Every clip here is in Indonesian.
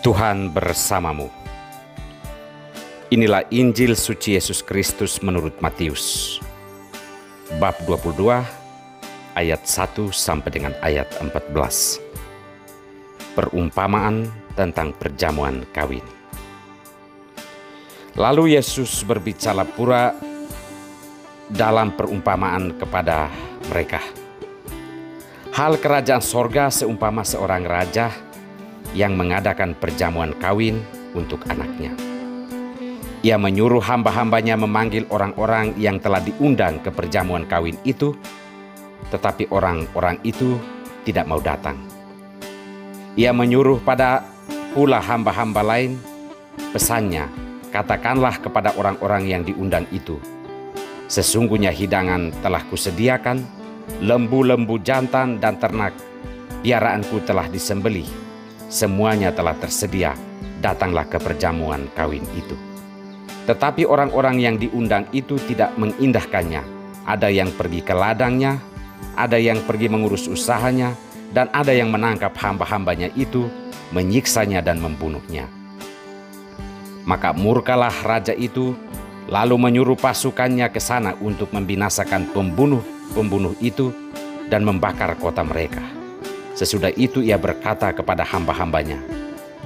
Tuhan bersamamu. Inilah Injil suci Yesus Kristus menurut Matius, bab 22, ayat 1 sampai dengan ayat 14. Perumpamaan tentang perjamuan kawin. Lalu Yesus berbicara pula dalam perumpamaan kepada mereka. Hal kerajaan sorga seumpama seorang raja yang mengadakan perjamuan kawin untuk anaknya. Ia menyuruh hamba-hambanya memanggil orang-orang yang telah diundang ke perjamuan kawin itu, tetapi orang-orang itu tidak mau datang. Ia menyuruh pada pula hamba-hamba lain, pesannya, katakanlah kepada orang-orang yang diundang itu, sesungguhnya hidangan telah kusediakan, lembu-lembu jantan dan ternak piaraanku telah disembelih, semuanya telah tersedia, datanglah ke perjamuan kawin itu. Tetapi orang-orang yang diundang itu tidak mengindahkannya. Ada yang pergi ke ladangnya, ada yang pergi mengurus usahanya, dan ada yang menangkap hamba-hambanya itu, menyiksanya dan membunuhnya. Maka murkalah raja itu, lalu menyuruh pasukannya ke sana untuk membinasakan pembunuh itu dan membakar kota mereka. Sesudah itu ia berkata kepada hamba-hambanya,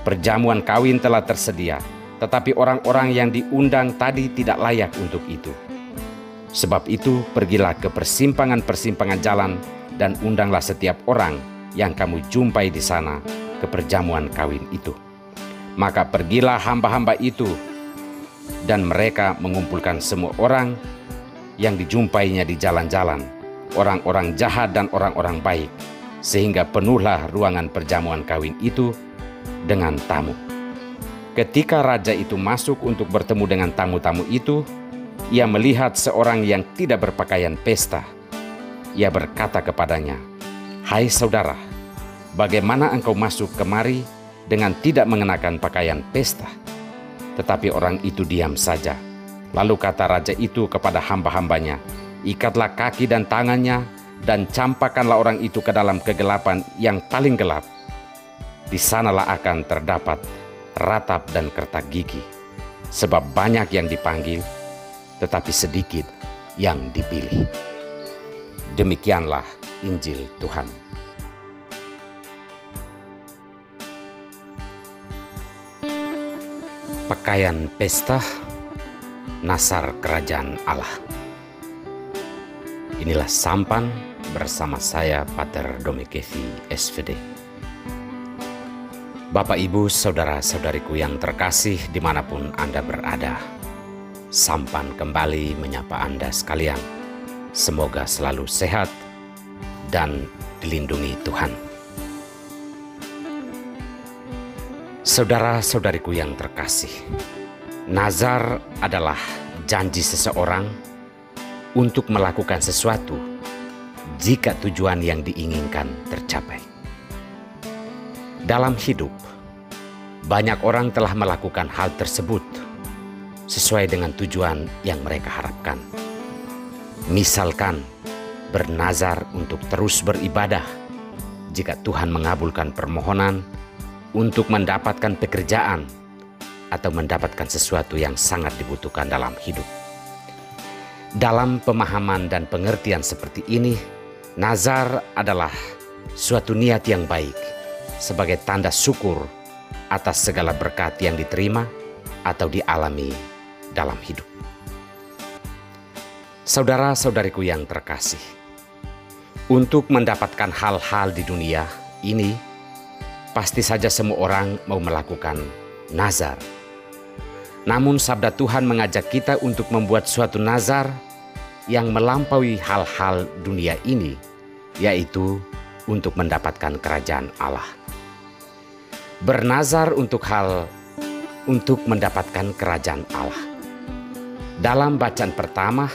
perjamuan kawin telah tersedia, tetapi orang-orang yang diundang tadi tidak layak untuk itu. Sebab itu pergilah ke persimpangan-persimpangan jalan dan undanglah setiap orang yang kamu jumpai di sana ke perjamuan kawin itu. Maka pergilah hamba-hamba itu, dan mereka mengumpulkan semua orang yang dijumpainya di jalan-jalan, orang-orang jahat dan orang-orang baik, sehingga penuhlah ruangan perjamuan kawin itu dengan tamu. Ketika raja itu masuk untuk bertemu dengan tamu-tamu itu, ia melihat seorang yang tidak berpakaian pesta. Ia berkata kepadanya, "Hai saudara, bagaimana engkau masuk kemari dengan tidak mengenakan pakaian pesta?" Tetapi orang itu diam saja. Lalu kata raja itu kepada hamba-hambanya, "Ikatlah kaki dan tangannya dan campakkanlah orang itu ke dalam kegelapan yang paling gelap. Di sanalah akan terdapat ratap dan kertak gigi, sebab banyak yang dipanggil, tetapi sedikit yang dipilih." Demikianlah Injil Tuhan. Pakaian pesta, nasar kerajaan Allah. Inilah sampan bersama saya, Pater Domikevi, SVD. Bapak, Ibu, Saudara-saudariku yang terkasih dimanapun Anda berada, sampan kembali menyapa Anda sekalian. Semoga selalu sehat dan dilindungi Tuhan. Saudara-saudariku yang terkasih, nazar adalah janji seseorang untuk melakukan sesuatu jika tujuan yang diinginkan tercapai. Dalam hidup, banyak orang telah melakukan hal tersebut sesuai dengan tujuan yang mereka harapkan. Misalkan, bernazar untuk terus beribadah jika Tuhan mengabulkan permohonan untuk mendapatkan pekerjaan atau mendapatkan sesuatu yang sangat dibutuhkan dalam hidup. Dalam pemahaman dan pengertian seperti ini, nazar adalah suatu niat yang baik sebagai tanda syukur atas segala berkat yang diterima atau dialami dalam hidup. Saudara-saudariku yang terkasih, untuk mendapatkan hal-hal di dunia ini, pasti saja semua orang mau melakukan nazar. Namun sabda Tuhan mengajak kita untuk membuat suatu nazar yang melampaui hal-hal dunia ini, yaitu untuk mendapatkan kerajaan Allah. Bernazar untuk mendapatkan kerajaan Allah. Dalam bacaan pertama,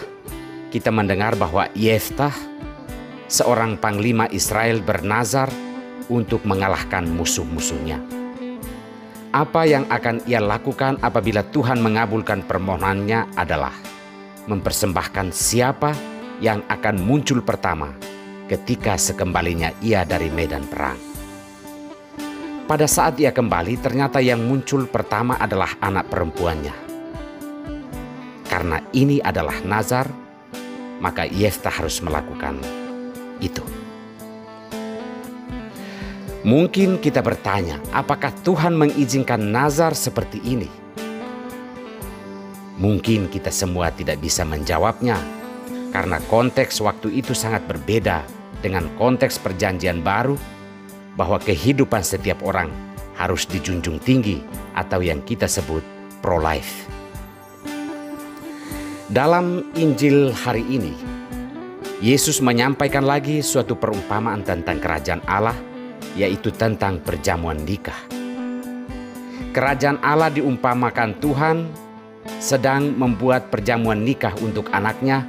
kita mendengar bahwa Yeftah, seorang panglima Israel, bernazar untuk mengalahkan musuh-musuhnya. Apa yang akan ia lakukan apabila Tuhan mengabulkan permohonannya adalah mempersembahkan siapa yang akan muncul pertama ketika sekembalinya ia dari medan perang. Pada saat ia kembali, ternyata yang muncul pertama adalah anak perempuannya. Karena ini adalah nazar, maka Yefta harus melakukan itu. Mungkin kita bertanya, apakah Tuhan mengizinkan nazar seperti ini? Mungkin kita semua tidak bisa menjawabnya, karena konteks waktu itu sangat berbeda dengan konteks perjanjian baru, bahwa kehidupan setiap orang harus dijunjung tinggi atau yang kita sebut pro-life. Dalam Injil hari ini, Yesus menyampaikan lagi suatu perumpamaan tentang kerajaan Allah, yaitu tentang perjamuan nikah. Kerajaan Allah diumpamakan Tuhan sedang membuat perjamuan nikah untuk anaknya,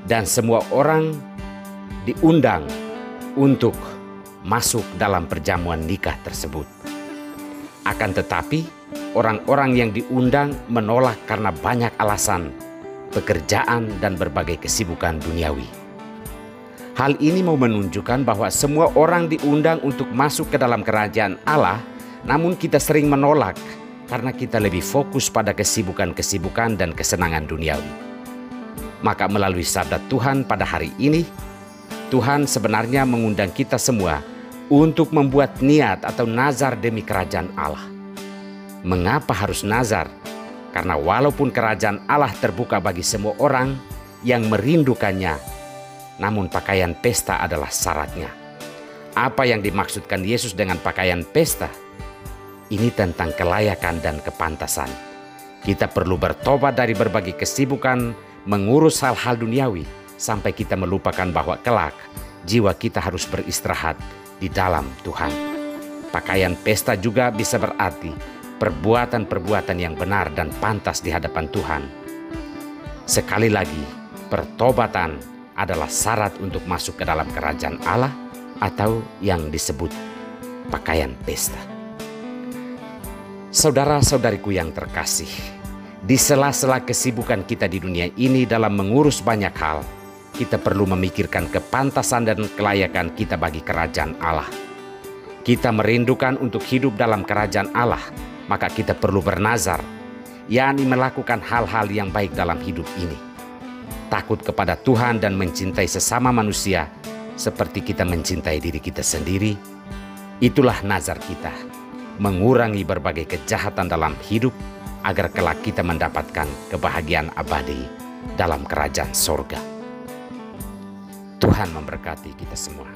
dan semua orang diundang untuk masuk dalam perjamuan nikah tersebut. Akan tetapi, orang-orang yang diundang menolak karena banyak alasan, pekerjaan, dan berbagai kesibukan duniawi. Hal ini mau menunjukkan bahwa semua orang diundang untuk masuk ke dalam kerajaan Allah, namun kita sering menolak karena kita lebih fokus pada kesibukan-kesibukan dan kesenangan duniawi. Maka melalui sabda Tuhan pada hari ini, Tuhan sebenarnya mengundang kita semua untuk membuat niat atau nazar demi kerajaan Allah. Mengapa harus nazar? Karena walaupun kerajaan Allah terbuka bagi semua orang yang merindukannya, namun pakaian pesta adalah syaratnya. Apa yang dimaksudkan Yesus dengan pakaian pesta? Ini tentang kelayakan dan kepantasan. Kita perlu bertobat dari berbagai kesibukan mengurus hal-hal duniawi, sampai kita melupakan bahwa kelak jiwa kita harus beristirahat di dalam Tuhan. Pakaian pesta juga bisa berarti perbuatan-perbuatan yang benar dan pantas di hadapan Tuhan. Sekali lagi, pertobatan adalah syarat untuk masuk ke dalam kerajaan Allah atau yang disebut pakaian pesta. Saudara-saudariku yang terkasih, di sela-sela kesibukan kita di dunia ini dalam mengurus banyak hal, kita perlu memikirkan kepantasan dan kelayakan kita bagi kerajaan Allah. Kita merindukan untuk hidup dalam kerajaan Allah, maka kita perlu bernazar, yakni melakukan hal-hal yang baik dalam hidup ini. Takut kepada Tuhan dan mencintai sesama manusia seperti kita mencintai diri kita sendiri. Itulah nazar kita, mengurangi berbagai kejahatan dalam hidup agar kelak kita mendapatkan kebahagiaan abadi dalam kerajaan sorga. Tuhan memberkati kita semua.